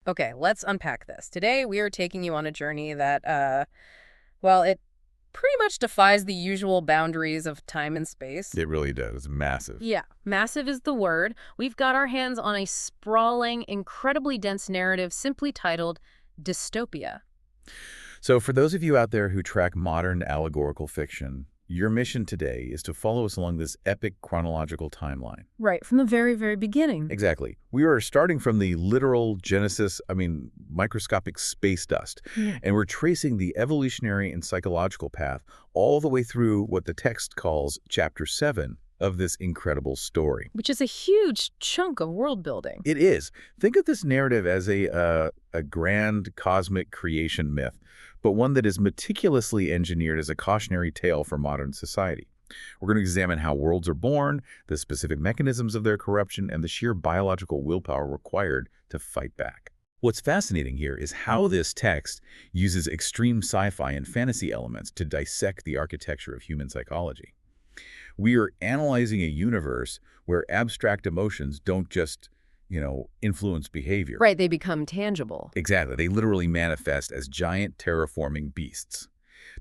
Okay, let's unpack this. Today, we are taking you on a journey that, well, it pretty much defies the usual boundaries of time and space. It really does. It's massive. Yeah, massive is the word. We've got our hands on a sprawling, incredibly dense narrative simply titled Dystopia. So for those of you out there who track modern allegorical fiction, your mission today is to follow us along this epic chronological timeline. Right, from the very, very beginning. Exactly. We are starting from the literal genesis, microscopic space dust, and we're tracing the evolutionary and psychological path all the way through what the text calls Chapter 7 of this incredible story. Which is a huge chunk of world building. It is. Think of this narrative as a grand cosmic creation myth, but one that is meticulously engineered as a cautionary tale for modern society. We're going to examine how worlds are born, the specific mechanisms of their corruption, and the sheer biological willpower required to fight back. What's fascinating here is how this text uses extreme sci-fi and fantasy elements to dissect the architecture of human psychology. We are analyzing a universe where abstract emotions don't just, influence behavior. Right, they become tangible. Exactly. They literally manifest as giant terraforming beasts.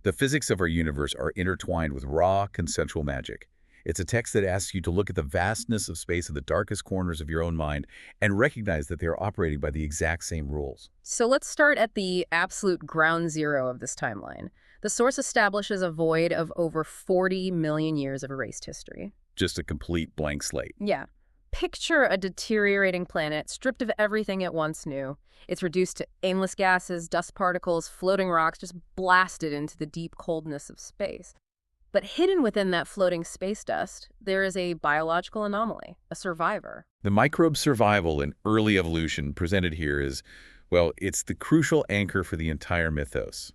The physics of our universe are intertwined with raw, consensual magic. It's a text that asks you to look at the vastness of space in the darkest corners of your own mind and recognize that they are operating by the exact same rules. So let's start at the absolute ground zero of this timeline. The source establishes a void of over 40 million years of erased history. Just a complete blank slate. Yeah. Picture a deteriorating planet stripped of everything it once knew. It's reduced to aimless gases, dust particles, floating rocks, just blasted into the deep coldness of space. But hidden within that floating space dust, there is a biological anomaly, a survivor. The microbe's survival in early evolution presented here is, well, it's the crucial anchor for the entire mythos.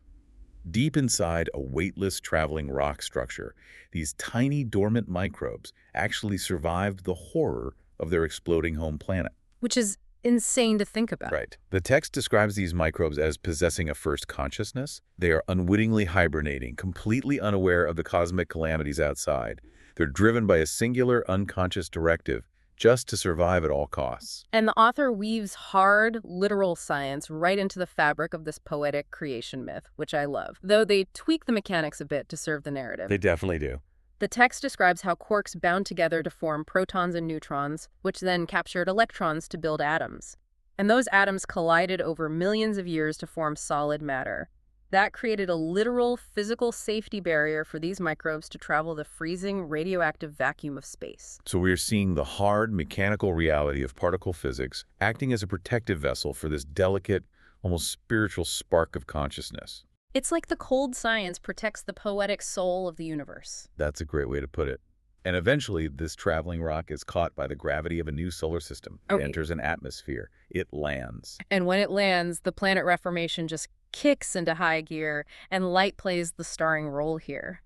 Deep inside a weightless traveling rock structure, these tiny dormant microbes actually survived the horror of their exploding home planet. Which is insane to think about. Right. The text describes these microbes as possessing a first consciousness. They are unwittingly hibernating, completely unaware of the cosmic calamities outside. They're driven by a singular unconscious directive, just to survive at all costs. And the author weaves hard, literal science right into the fabric of this poetic creation myth, which I love, though they tweak the mechanics a bit to serve the narrative. They definitely do. The text describes how quarks bound together to form protons and neutrons, which then captured electrons to build atoms. And those atoms collided over millions of years to form solid matter. That created a literal physical safety barrier for these microbes to travel the freezing radioactive vacuum of space. So we're seeing the hard mechanical reality of particle physics acting as a protective vessel for this delicate, almost spiritual spark of consciousness. It's like the cold science protects the poetic soul of the universe. That's a great way to put it. And eventually, this traveling rock is caught by the gravity of a new solar system. It enters an atmosphere. It lands. And when it lands, the planet reformation just kicks into high gear, and light plays the starring role here.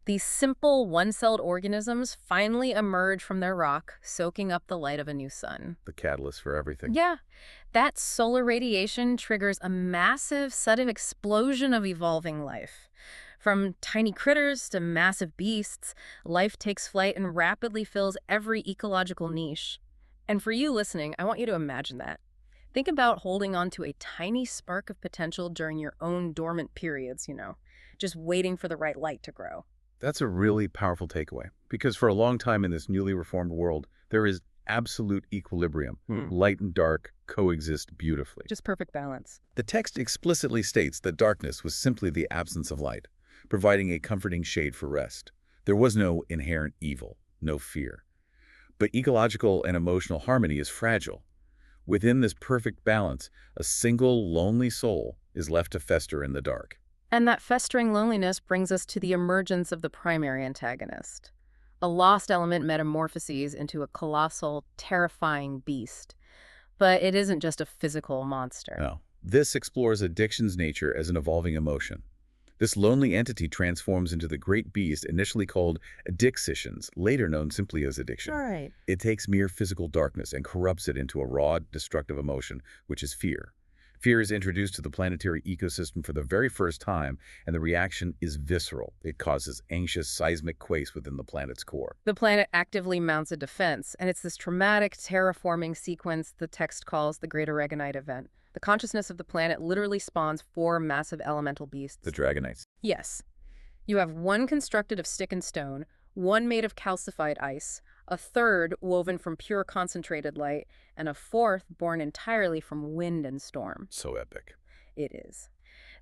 These simple, one-celled organisms finally emerge from their rock, soaking up the light of a new sun. The catalyst for everything. Yeah, that solar radiation triggers a massive, sudden explosion of evolving life. From tiny critters to massive beasts, life takes flight and rapidly fills every ecological niche. And for you listening, I want you to imagine that. Think about holding on to a tiny spark of potential during your own dormant periods, just waiting for the right light to grow. That's a really powerful takeaway, because for a long time in this newly reformed world, there is absolute equilibrium. Light and dark coexist beautifully. Just perfect balance. The text explicitly states that darkness was simply the absence of light, providing a comforting shade for rest. There was no inherent evil, no fear. But ecological and emotional harmony is fragile. Within this perfect balance, a single lonely soul is left to fester in the dark. And that festering loneliness brings us to the emergence of the primary antagonist. A lost element metamorphoses into a colossal, terrifying beast. But it isn't just a physical monster. No. This explores addiction's nature as an evolving emotion. This lonely entity transforms into the great beast initially called addixitions, later known simply as addiction. All right. It takes mere physical darkness and corrupts it into a raw, destructive emotion, which is fear. Fear is introduced to the planetary ecosystem for the very first time, and the reaction is visceral. It causes anxious seismic quakes within the planet's core. The planet actively mounts a defense, and it's this traumatic, terraforming sequence the text calls the Great Aragonite Event. The consciousness of the planet literally spawns four massive elemental beasts. The Dragonites. Yes. You have one constructed of stick and stone, one made of calcified ice, a third woven from pure concentrated light, and a fourth born entirely from wind and storm. So epic. It is.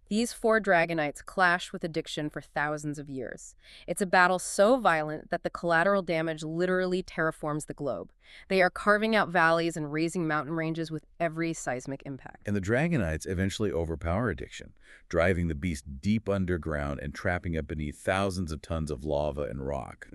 These four dragonites clash with addiction for thousands of years. It's a battle so violent that the collateral damage literally terraforms the globe. They are carving out valleys and raising mountain ranges with every seismic impact. And the Dragonites eventually overpower addiction, driving the beast deep underground and trapping it beneath thousands of tons of lava and rock.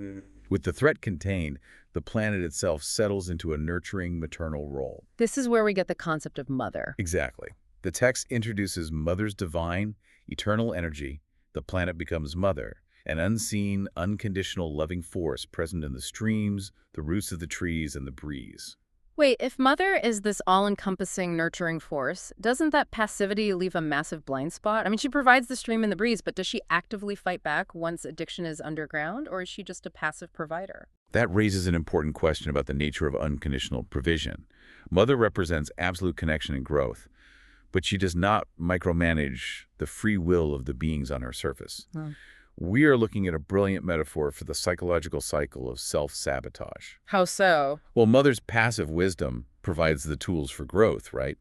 With the threat contained, the planet itself settles into a nurturing maternal role. This is where we get the concept of mother. Exactly. The text introduces Mother's divine, eternal energy. The planet becomes Mother, an unseen, unconditional loving force present in the streams, the roots of the trees, and the breeze. Wait, if mother is this all-encompassing, nurturing force, doesn't that passivity leave a massive blind spot? I mean, she provides the stream and the breeze, but does she actively fight back once addiction is underground, or is she just a passive provider? That raises an important question about the nature of unconditional provision. Mother represents absolute connection and growth, but she does not micromanage the free will of the beings on her surface. Hmm. We are looking at a brilliant metaphor for the psychological cycle of self-sabotage. How so? Well, Mother's passive wisdom provides the tools for growth, right?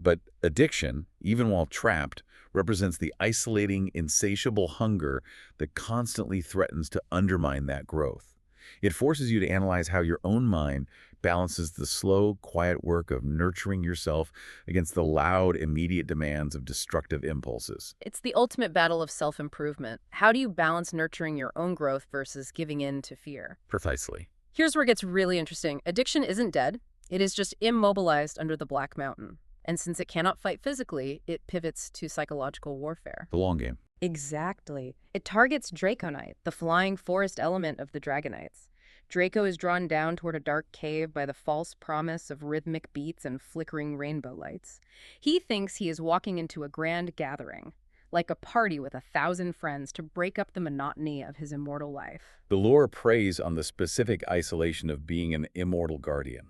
But addiction, even while trapped, represents the isolating, insatiable hunger that constantly threatens to undermine that growth. It forces you to analyze how your own mind balances the slow, quiet work of nurturing yourself against the loud, immediate demands of destructive impulses. It's the ultimate battle of self-improvement. How do you balance nurturing your own growth versus giving in to fear? Precisely. Here's where it gets really interesting. Addiction isn't dead. It is just immobilized under the Black Mountain. And since it cannot fight physically, it pivots to psychological warfare. The long game. Exactly. It targets Draconite, the flying forest element of the Dragonites. Draco is drawn down toward a dark cave by the false promise of rhythmic beats and flickering rainbow lights. He thinks he is walking into a grand gathering, like a party with 1,000 friends to break up the monotony of his immortal life. The lore preys on the specific isolation of being an immortal guardian.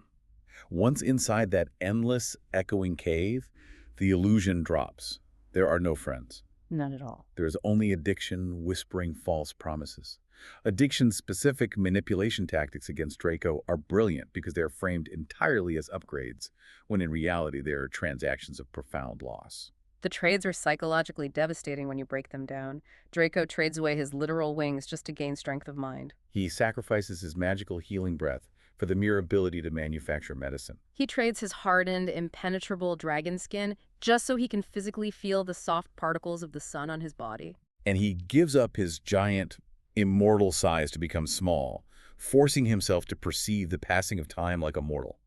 Once inside that endless, echoing cave, the illusion drops. There are no friends. None at all. There is only addiction whispering false promises. Addiction-specific manipulation tactics against Draco are brilliant because they are framed entirely as upgrades, when in reality they are transactions of profound loss. The trades are psychologically devastating when you break them down. Draco trades away his literal wings just to gain strength of mind. He sacrifices his magical healing breath for the mere ability to manufacture medicine. He trades his hardened, impenetrable dragon skin just so he can physically feel the soft particles of the sun on his body. And he gives up his giant, immortal size to become small, forcing himself to perceive the passing of time like a mortal.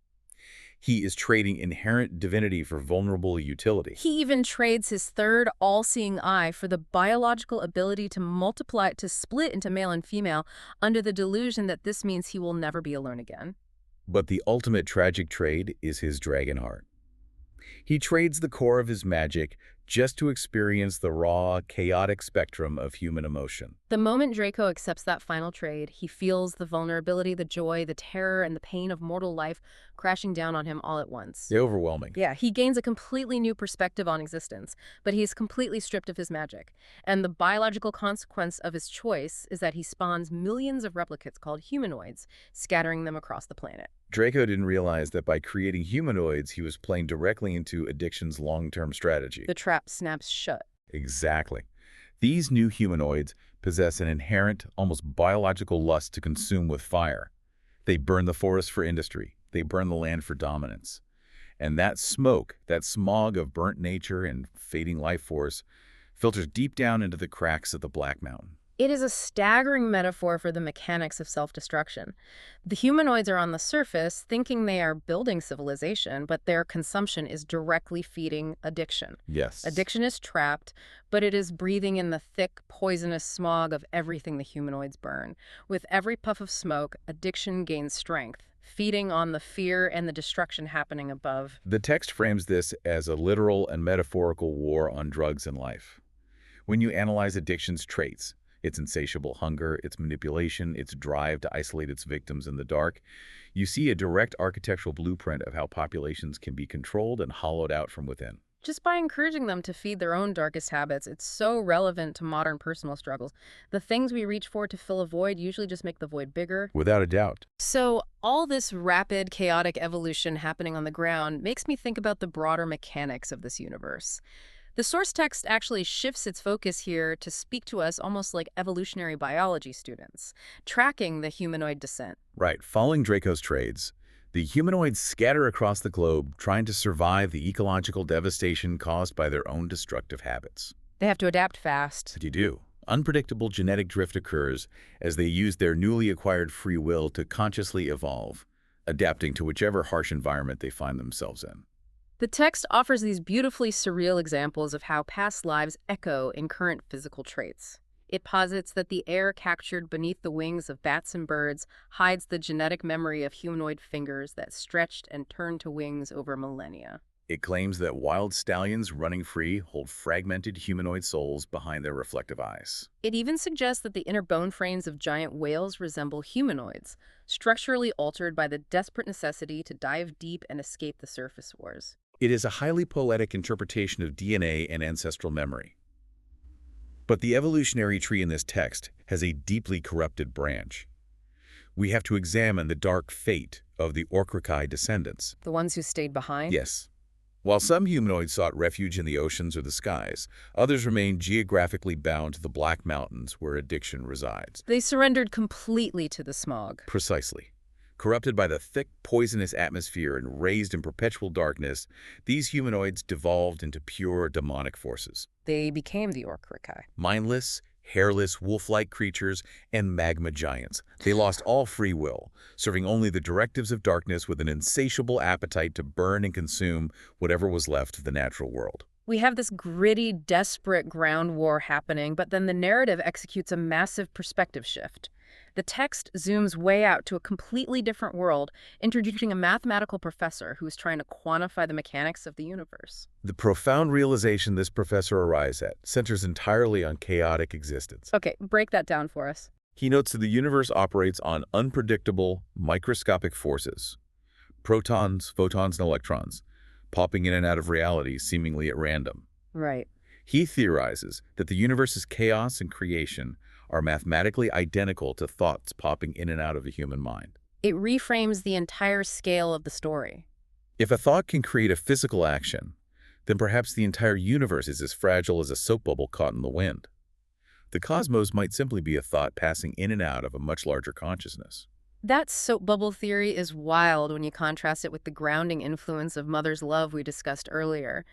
He is trading inherent divinity for vulnerable utility. He even trades his third all-seeing eye for the biological ability to multiply, to split into male and female, under the delusion that this means he will never be alone again. But the ultimate tragic trade is his dragon heart. He trades the core of his magic just to experience the raw, chaotic spectrum of human emotion. The moment Draco accepts that final trade, he feels the vulnerability, the joy, the terror, and the pain of mortal life crashing down on him all at once. The overwhelming. Yeah, he gains a completely new perspective on existence, but he's completely stripped of his magic. And the biological consequence of his choice is that he spawns millions of replicates called humanoids, scattering them across the planet. Draco didn't realize that by creating humanoids, he was playing directly into addiction's long-term strategy. The trap snaps shut. Exactly. These new humanoids possess an inherent, almost biological lust to consume with fire. They burn the forest for industry. They burn the land for dominance. And that smoke, that smog of burnt nature and fading life force, filters deep down into the cracks of the Black Mountain. It is a staggering metaphor for the mechanics of self-destruction. The humanoids are on the surface, thinking they are building civilization, but their consumption is directly feeding addiction. Yes. Addiction is trapped, but it is breathing in the thick, poisonous smog of everything the humanoids burn. With every puff of smoke, addiction gains strength, feeding on the fear and the destruction happening above. The text frames this as a literal and metaphorical war on drugs and life. When you analyze addiction's traits, its insatiable hunger, its manipulation, its drive to isolate its victims in the dark, you see a direct architectural blueprint of how populations can be controlled and hollowed out from within. Just by encouraging them to feed their own darkest habits, it's so relevant to modern personal struggles. The things we reach for to fill a void usually just make the void bigger. Without a doubt. So all this rapid, chaotic evolution happening on the ground makes me think about the broader mechanics of this universe. The source text actually shifts its focus here to speak to us almost like evolutionary biology students, tracking the humanoid descent. Right, following Draco's trades, the humanoids scatter across the globe trying to survive the ecological devastation caused by their own destructive habits. They have to adapt fast. But you do. Unpredictable genetic drift occurs as they use their newly acquired free will to consciously evolve, adapting to whichever harsh environment they find themselves in. The text offers these beautifully surreal examples of how past lives echo in current physical traits. It posits that the air captured beneath the wings of bats and birds hides the genetic memory of humanoid fingers that stretched and turned to wings over millennia. It claims that wild stallions running free hold fragmented humanoid souls behind their reflective eyes. It even suggests that the inner bone frames of giant whales resemble humanoids, structurally altered by the desperate necessity to dive deep and escape the surface wars. It is a highly poetic interpretation of DNA and ancestral memory. But the evolutionary tree in this text has a deeply corrupted branch. We have to examine the dark fate of the Orcrakai descendants. The ones who stayed behind? Yes. While some humanoids sought refuge in the oceans or the skies, others remained geographically bound to the Black Mountains where addiction resides. They surrendered completely to the smog. Precisely. Corrupted by the thick, poisonous atmosphere and raised in perpetual darkness, these humanoids devolved into pure demonic forces. They became the Orcrakai. Mindless, hairless, wolf-like creatures and magma giants. They lost all free will, serving only the directives of darkness with an insatiable appetite to burn and consume whatever was left of the natural world. We have this gritty, desperate ground war happening, but then the narrative executes a massive perspective shift. The text zooms way out to a completely different world, introducing a mathematical professor who is trying to quantify the mechanics of the universe. The profound realization this professor arrives at centers entirely on chaotic existence. Okay, break that down for us. He notes that the universe operates on unpredictable, microscopic forces. Protons, photons, and electrons, popping in and out of reality seemingly at random. Right. He theorizes that the universe's chaos and creation are mathematically identical to thoughts popping in and out of a human mind. It reframes the entire scale of the story. If a thought can create a physical action, then perhaps the entire universe is as fragile as a soap bubble caught in the wind. The cosmos might simply be a thought passing in and out of a much larger consciousness. That soap bubble theory is wild when you contrast it with the grounding influence of mother's love we discussed earlier.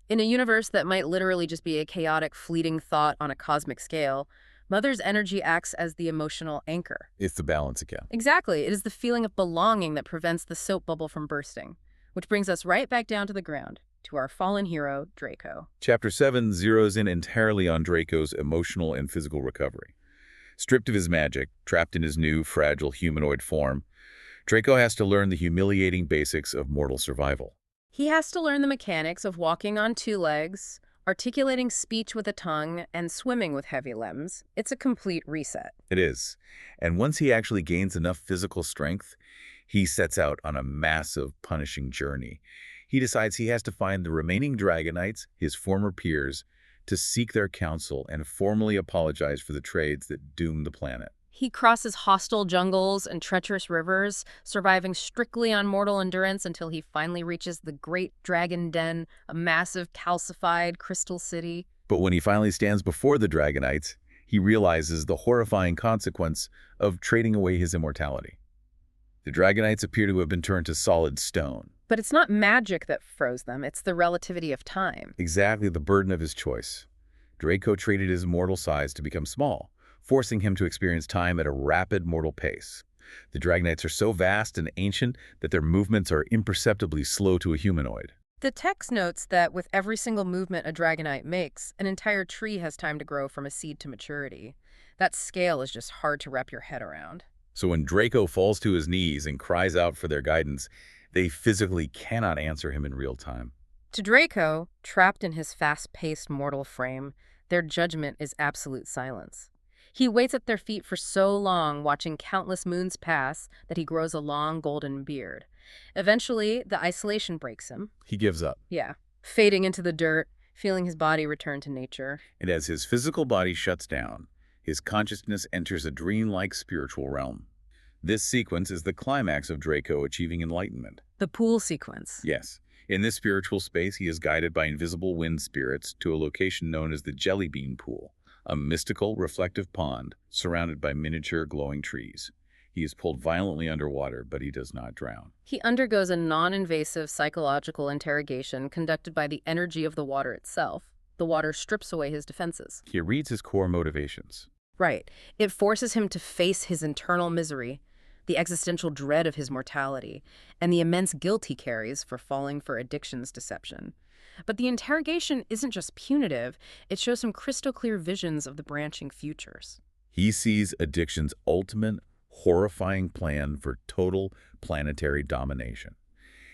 In a universe that might literally just be a chaotic, fleeting thought on a cosmic scale, mother's energy acts as the emotional anchor. It's the balance again. Exactly. It is the feeling of belonging that prevents the soap bubble from bursting, which brings us right back down to the ground, to our fallen hero, Drayco. Chapter 7 zeroes in entirely on Drayco's emotional and physical recovery. Stripped of his magic, trapped in his new, fragile humanoid form, Drayco has to learn the humiliating basics of mortal survival. He has to learn the mechanics of walking on two legs, articulating speech with a tongue, and swimming with heavy limbs. It's a complete reset. It is. And once he actually gains enough physical strength, he sets out on a massive, punishing journey. He decides he has to find the remaining Dragonites, his former peers, to seek their counsel and formally apologize for the trades that doomed the planet. He crosses hostile jungles and treacherous rivers, surviving strictly on mortal endurance until he finally reaches the Great Dragon Den, a massive calcified crystal city. But when he finally stands before the Dragonites, he realizes the horrifying consequence of trading away his immortality. The Dragonites appear to have been turned to solid stone. But it's not magic that froze them, it's the relativity of time. Exactly the burden of his choice. Drayco traded his mortal size to become small, forcing him to experience time at a rapid mortal pace. The Dragonites are so vast and ancient that their movements are imperceptibly slow to a humanoid. The text notes that with every single movement a Dragonite makes, an entire tree has time to grow from a seed to maturity. That scale is just hard to wrap your head around. So when Draco falls to his knees and cries out for their guidance, they physically cannot answer him in real time. To Draco, trapped in his fast-paced mortal frame, their judgment is absolute silence. He waits at their feet for so long, watching countless moons pass, that he grows a long golden beard. Eventually, the isolation breaks him. He gives up. Yeah. Fading into the dirt, feeling his body return to nature. And as his physical body shuts down, his consciousness enters a dreamlike spiritual realm. This sequence is the climax of Draco achieving enlightenment. The pool sequence. Yes. In this spiritual space, he is guided by invisible wind spirits to a location known as the Jelly Bean Pool, a mystical, reflective pond surrounded by miniature glowing trees. He is pulled violently underwater, but he does not drown. He undergoes a non-invasive psychological interrogation conducted by the energy of the water itself. The water strips away his defenses. He reads his core motivations. Right. It forces him to face his internal misery, the existential dread of his mortality, and the immense guilt he carries for falling for addiction's deception. But the interrogation isn't just punitive, it shows him crystal-clear visions of the branching futures. He sees addiction's ultimate, horrifying plan for total planetary domination.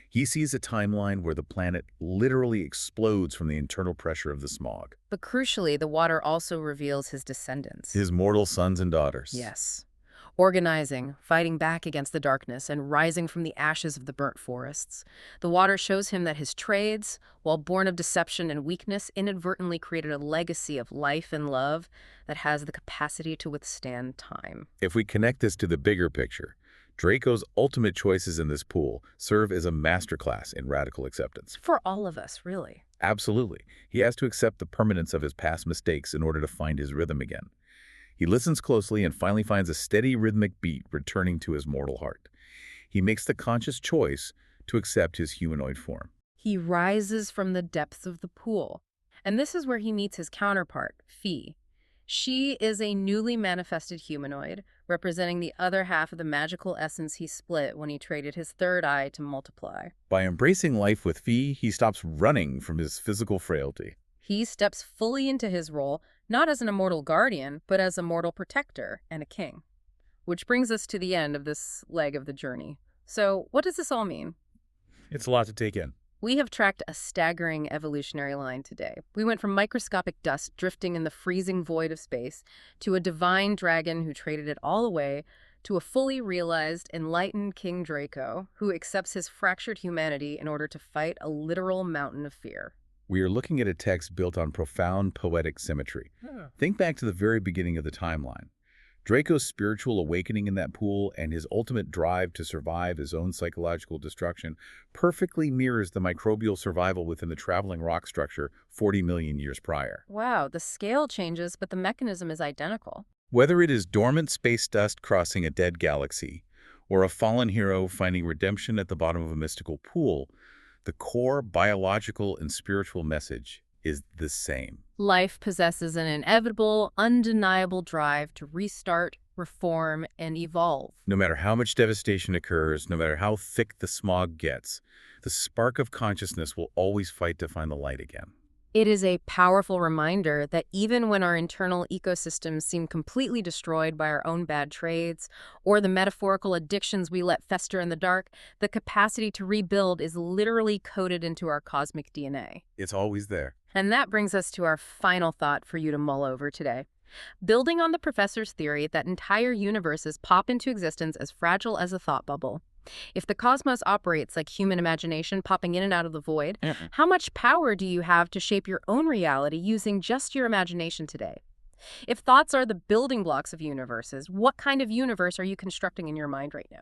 He sees a timeline where the planet literally explodes from the internal pressure of the smog. But crucially, the water also reveals his descendants. His mortal sons and daughters. Yes. Organizing, fighting back against the darkness, and rising from the ashes of the burnt forests. The water shows him that his trades, while born of deception and weakness, inadvertently created a legacy of life and love that has the capacity to withstand time. If we connect this to the bigger picture, Draco's ultimate choices in this pool serve as a masterclass in radical acceptance. For all of us, really. Absolutely. He has to accept the permanence of his past mistakes in order to find his rhythm again. He listens closely and finally finds a steady rhythmic beat returning to his mortal heart. He makes the conscious choice to accept his humanoid form. He rises from the depths of the pool. And this is where he meets his counterpart, Phee. She is a newly manifested humanoid, representing the other half of the magical essence he split when he traded his third eye to multiply. By embracing life with Phee, he stops running from his physical frailty. He steps fully into his role, not as an immortal guardian, but as a mortal protector and a king. Which brings us to the end of this leg of the journey. So, what does this all mean? It's a lot to take in. We have tracked a staggering evolutionary line today. We went from microscopic dust drifting in the freezing void of space to a divine dragon who traded it all away, to a fully realized, enlightened King Draco who accepts his fractured humanity in order to fight a literal mountain of fear. We are looking at a text built on profound poetic symmetry. Think back to the very beginning of the timeline. Draco's spiritual awakening in that pool and his ultimate drive to survive his own psychological destruction perfectly mirrors the microbial survival within the traveling rock structure 40 million years prior. Wow, the scale changes, but the mechanism is identical. Whether it is dormant space dust crossing a dead galaxy, or a fallen hero finding redemption at the bottom of a mystical pool, the core biological and spiritual message is the same. Life possesses an inevitable, undeniable drive to restart, reform, and evolve. No matter how much devastation occurs, no matter how thick the smog gets, the spark of consciousness will always fight to find the light again. It is a powerful reminder that even when our internal ecosystems seem completely destroyed by our own bad trades or the metaphorical addictions we let fester in the dark, the capacity to rebuild is literally coded into our cosmic DNA. It's always there. And that brings us to our final thought for you to mull over today. Building on the professor's theory that entire universes pop into existence as fragile as a thought bubble, if the cosmos operates like human imagination popping in and out of the void, how much power do you have to shape your own reality using just your imagination today? If thoughts are the building blocks of universes, what kind of universe are you constructing in your mind right now?